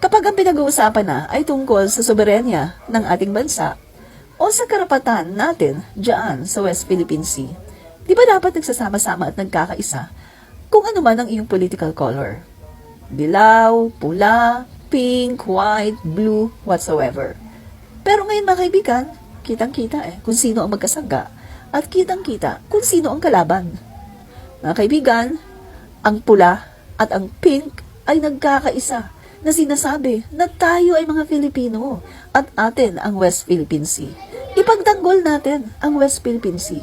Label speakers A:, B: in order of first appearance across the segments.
A: Kapag ang pinag-uusapan na ay tungkol sa soberenya ng ating bansa o sa karapatan natin diyan sa West Philippine Sea, di ba dapat nagsasama-sama at nagkakaisa kung ano man ang iyong political color? Dilaw, pula, pink, white, blue, whatsoever. Pero ngayon mga kaibigan, kitang-kita kung sino ang magkasangga at kitang-kita kung sino ang kalaban. Mga kaibigan, ang pula at ang pink ay nagkakaisa na sinasabi na tayo ay mga Filipino at atin ang West Philippine Sea. Ipagtanggol natin ang West Philippine Sea.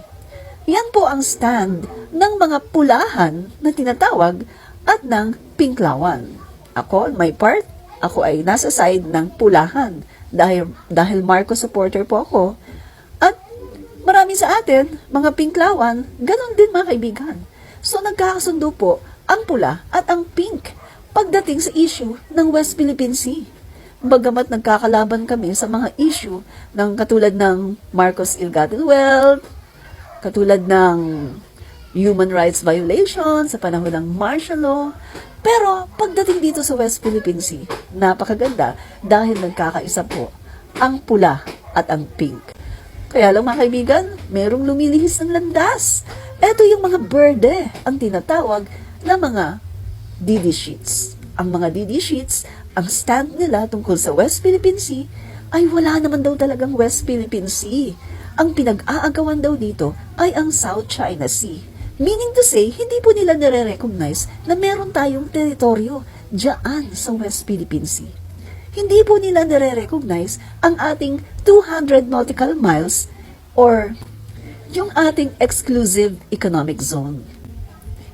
A: Yan po ang stand ng mga pulahan na tinatawag at ng pinklawan. Ako, on my part, ako ay nasa side ng pulahan dahil Marcos supporter po ako. At marami sa atin, mga pinklawan, ganon din mga kaibigan. So nagkakasundo po ang pula at ang pink pagdating sa issue ng West Philippine Sea. Bagamat nagkakalaban kami sa mga issue ng katulad ng Marcos Ill-Gotten Wealth, katulad ng human rights violation sa panahon ng martial law, pero pagdating dito sa West Philippine Sea, napakaganda dahil nagkakaisa po ang pula at ang pink. Kaya lang mga kaibigan, merong lumilihis ng landas. Ito yung mga berde, ang tinatawag na mga DD sheets. Ang mga DD sheets, ang stand nila tungkol sa West Philippine Sea ay wala naman daw talagang West Philippine Sea. Ang pinag-aagawan daw dito ay ang South China Sea. Meaning to say, hindi po nila nare-recognize na meron tayong teritoryo diyan sa West Philippine Sea. Hindi po nila nare-recognize ang ating 200 nautical miles or yung ating exclusive economic zone.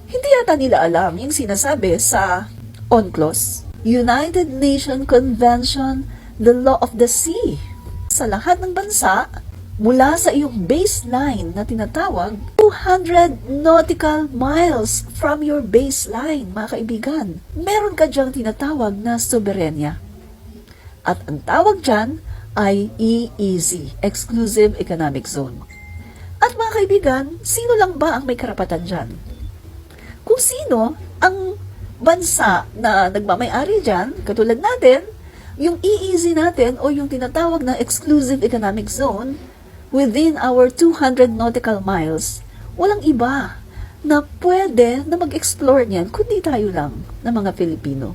A: Hindi yata nila alam yung sinasabi sa UNCLOS, United Nations Convention, the Law of the Sea. Sa lahat ng bansa, mula sa iyong baseline na tinatawag, 200 nautical miles from your baseline, mga kaibigan. Meron ka diyang tinatawag na soberenya. At ang tawag dyan ay EEZ, Exclusive Economic Zone. At mga kaibigan, sino lang ba ang may karapatan dyan? Kung sino ang bansa na nagmamay-ari dyan, katulad natin, yung EEZ natin o yung tinatawag na Exclusive Economic Zone within our 200 nautical miles, walang iba na pwede na mag-explore niyan kundi tayo lang na mga Filipino.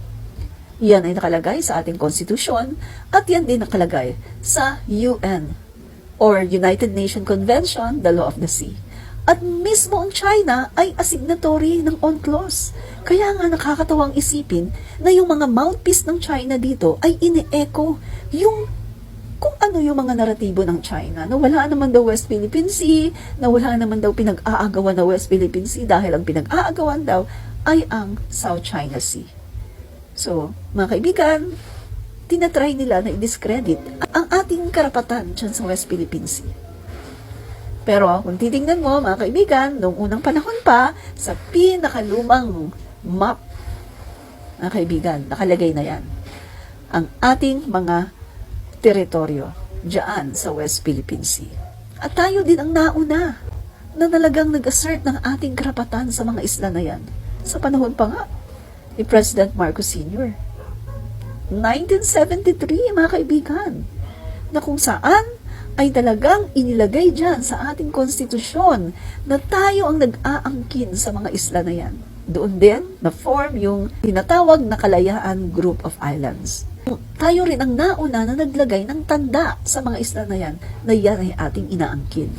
A: Yan ay nakalagay sa ating konstitusyon at yan din nakalagay sa UN or United Nations Convention, the Law of the Sea. At mismo ang China ay asignatory ng UNCLOS. Kaya nga nakakatawang isipin na yung mga mouthpiece ng China dito ay ine-echo yung kung ano yung mga naratibo ng China na wala naman daw West Philippine Sea, na wala naman daw pinag-aagawan na West Philippine Sea dahil ang pinag-aagawan daw ay ang South China Sea. So, mga kaibigan, tinatry nila na i-discredit ang ating karapatan dyan sa West Philippine Sea. Pero kung titingnan mo, mga kaibigan, noong unang panahon pa, sa pinakalumang map, mga kaibigan, nakalagay na yan, ang ating mga teritoryo dyan sa West Philippine Sea. At tayo din ang nauna na talagang nag-assert ng ating karapatan sa mga isla na yan. Sa panahon pa nga ni President Marcos Sr. 1973, mga kaibigan, na kung saan ay talagang inilagay dyan sa ating konstitusyon na tayo ang nag-aangkin sa mga isla na yan. Doon din na-form yung tinatawag na Kalayaan Group of Islands. Tayo rin ang nauna na naglagay ng tanda sa mga isla na yan ay ating inaangkin.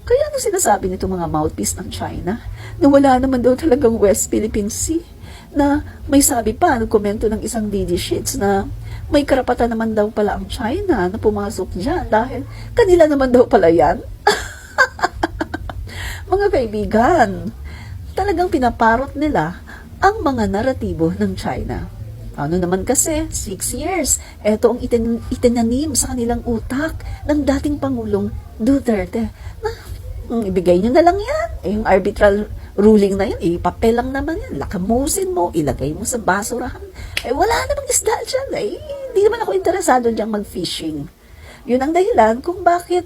A: Kaya ano sinasabi nito mga mouthpiece ng China na wala naman daw talagang West Philippine Sea, na may sabi pa, nagkomento ng isang DD Sheets na may karapatan naman daw pala ang China na pumasok dyan dahil kanila naman daw pala yan. Mga kaibigan, talagang pinaparot nila ang mga naratibo ng China. Ano naman kasi, 6 years, eto ang itinanim sa kanilang utak ng dating Pangulong Duterte. Na, ibigay nyo na lang yan. Yung arbitral ruling na yan, papel lang naman yan. Lakamusin mo, ilagay mo sa basurahan. Wala namang isda dyan. Hindi naman ako interesado dyan mag-fishing. Yun ang dahilan kung bakit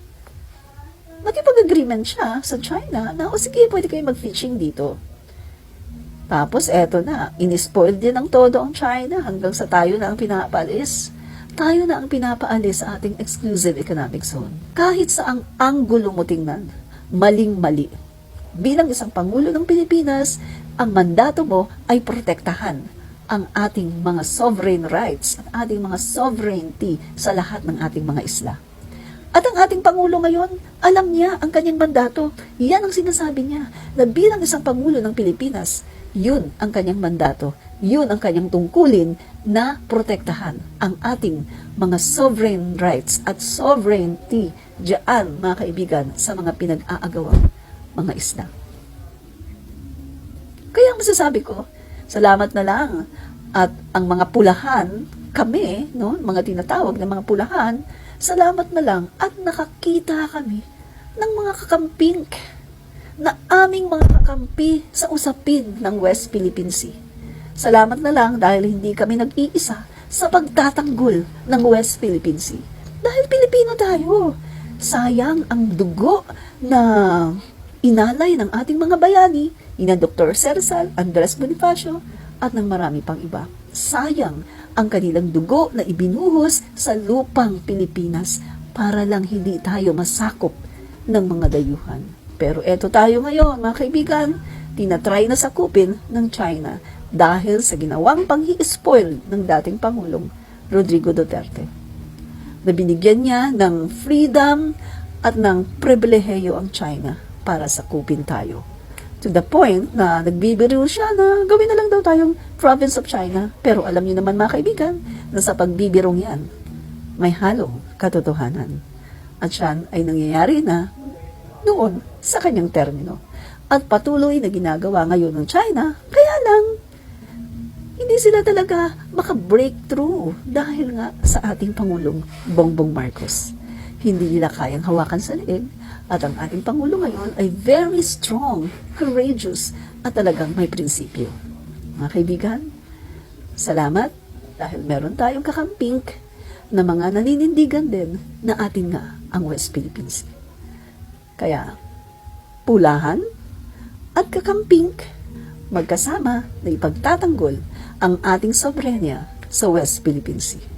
A: nakipag-agreement siya sa China na, sige, pwede kayo mag-fishing dito. Tapos eto na, inispoil din ng todo ang China hanggang sa tayo na ang pinapaalis. Tayo na ang pinapaalis sa ating exclusive economic zone. Kahit sa ang anggulo mo tingnan, maling-mali. Bilang isang Pangulo ng Pilipinas, ang mandato mo ay protektahan ang ating mga sovereign rights, ang ating mga sovereignty sa lahat ng ating mga isla. At ang ating Pangulo ngayon, alam niya ang kanyang mandato. Yan ang sinasabi niya, na bilang isang Pangulo ng Pilipinas, yun ang kanyang mandato, yun ang kanyang tungkulin na protektahan ang ating mga sovereign rights at sovereignty diyan, mga kaibigan, sa mga pinag-aagawang mga isla. Kaya masasabi ko, salamat na lang. At ang mga pulahan, kami, no, mga tinatawag na mga pulahan, salamat na lang at nakakita kami ng mga kakamping na aming mga kakampi sa usapin ng West Philippine Sea. Salamat na lang dahil hindi kami nag-iisa sa pagtatanggol ng West Philippine Sea. Dahil Pilipino tayo. Sayang ang dugo na inalay ng ating mga bayani, ina Dr. Cersal, Andres Bonifacio, at ng marami pang iba. Sayang ang kanilang dugo na ibinuhos sa lupang Pilipinas para lang hindi tayo masakop ng mga dayuhan. Pero eto tayo ngayon, mga kaibigan, tinatry na sakupin ng China dahil sa ginawang panghi-spoil ng dating Pangulong Rodrigo Duterte. Nabinigyan niya ng freedom at ng pribilehiyo ang China para sakupin tayo. To the point na nagbibiro siya na gawin na lang daw tayong province of China. Pero alam niyo naman, mga kaibigan, na sa pagbibirong yan, may halong katotohanan. At siyan ay nangyayari na noon sa kanyang termino. At patuloy na ginagawa ngayon ng China, kaya lang, hindi sila talaga maka-breakthrough dahil nga sa ating Pangulong Bongbong Marcos. Hindi nila kayang hawakan sa leeg at ang ating Pangulo ngayon ay very strong, courageous at talagang may prinsipyo. Mga kaibigan, salamat dahil meron tayong kakamping na mga naninindigan din na atin nga ang West Philippine Sea. Kaya, pulahan at kakamping magkasama na ipagtatanggol ang ating soberenya sa West Philippine Sea.